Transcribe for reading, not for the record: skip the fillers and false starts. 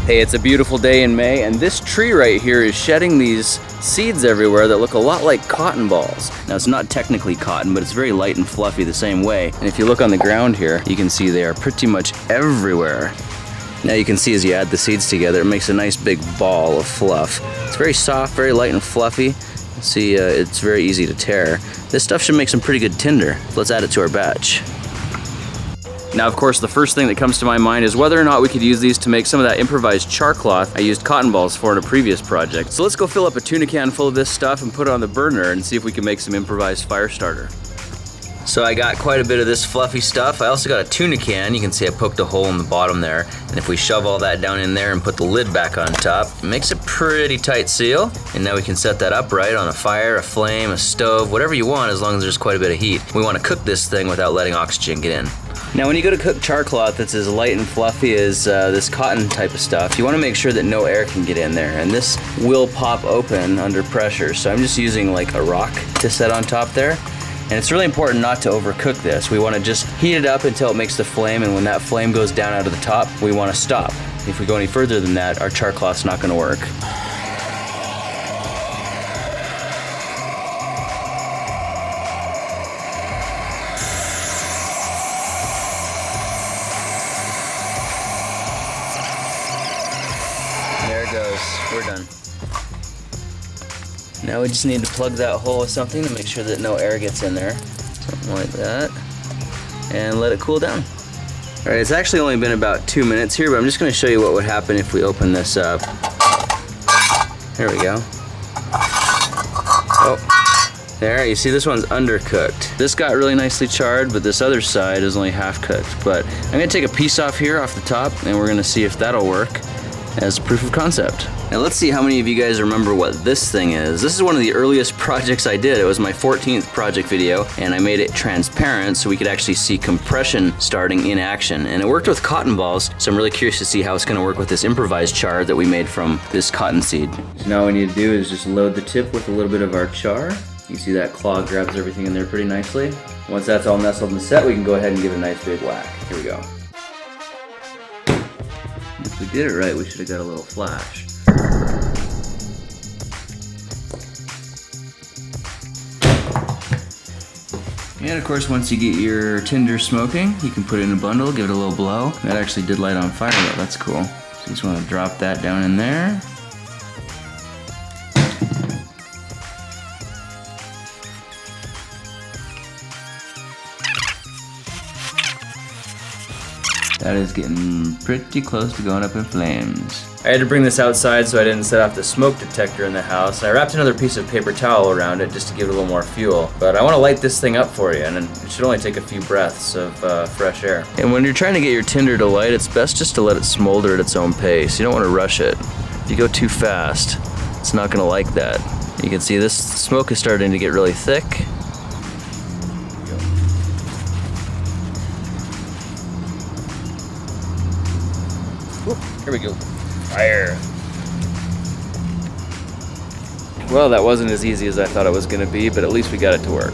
Hey, it's a beautiful day in May, and this tree right here is shedding these seeds everywhere that look a lot like cotton balls. Now, it's not technically cotton, but it's very light and fluffy the same way. And if you look on the ground here, you can see they are pretty much everywhere. Now you can see as you add the seeds together, it makes a nice big ball of fluff. It's very soft, very light and fluffy. See, it's very easy to tear. This stuff should make some pretty good tinder. Let's add it to our batch. Now, of course, the first thing that comes to my mind is whether or not we could use these to make some of that improvised char cloth I used cotton balls for in a previous project. So let's go fill up a tuna can full of this stuff and put it on the burner and see if we can make some improvised fire starter. So I got quite a bit of this fluffy stuff. I also got a tuna can. You can see I poked a hole in the bottom there. And if we shove all that down in there and put the lid back on top, it makes a pretty tight seal. And now we can set that upright on a fire, a flame, a stove, whatever you want, as long as there's quite a bit of heat. We want to cook this thing without letting oxygen get in. Now when you go to cook char cloth that's as light and fluffy as this cotton type of stuff, you want to make sure that no air can get in there, and this will pop open under pressure. So I'm just using like a rock to set on top there. And it's really important not to overcook this. We want to just heat it up until it makes the flame, and when that flame goes down out of the top, we want to stop. If we go any further than that, our char cloth's not going to work. There it goes. We're done. Now we just need to plug that hole with something to make sure that no air gets in there. Something like that. And let it cool down. Alright, it's actually only been about 2 minutes here, but I'm just going to show you what would happen if we open this up. There we go. Oh, there, you see this one's undercooked. This got really nicely charred, but this other side is only half cooked. But I'm going to take a piece off here off the top, and we're going to see if that'll work as proof of concept. Now let's see how many of you guys remember what this thing is. This is one of the earliest projects I did. It was my 14th project video, and I made it transparent so we could actually see compression starting in action. And it worked with cotton balls, so I'm really curious to see how it's going to work with this improvised char that we made from this cotton seed. So now all we need to do is just load the tip with a little bit of our char. You see that claw grabs everything in there pretty nicely. Once that's all nestled and set, we can go ahead and give it a nice big whack. Here we go. If we did it right, we should have got a little flash. And of course, once you get your tinder smoking, you can put it in a bundle, give it a little blow. That actually did light on fire though, that's cool. So you just want to drop that down in there. That is getting pretty close to going up in flames. I had to bring this outside so I didn't set off the smoke detector in the house, and I wrapped another piece of paper towel around it just to give it a little more fuel. But I want to light this thing up for you, and it should only take a few breaths of fresh air. And when you're trying to get your tinder to light, it's best just to let it smolder at its own pace. You don't want to rush it. If you go too fast, it's not going to like that. You can see this smoke is starting to get really thick. Here we go. Fire. Well, that wasn't as easy as I thought it was going to be, but at least we got it to work.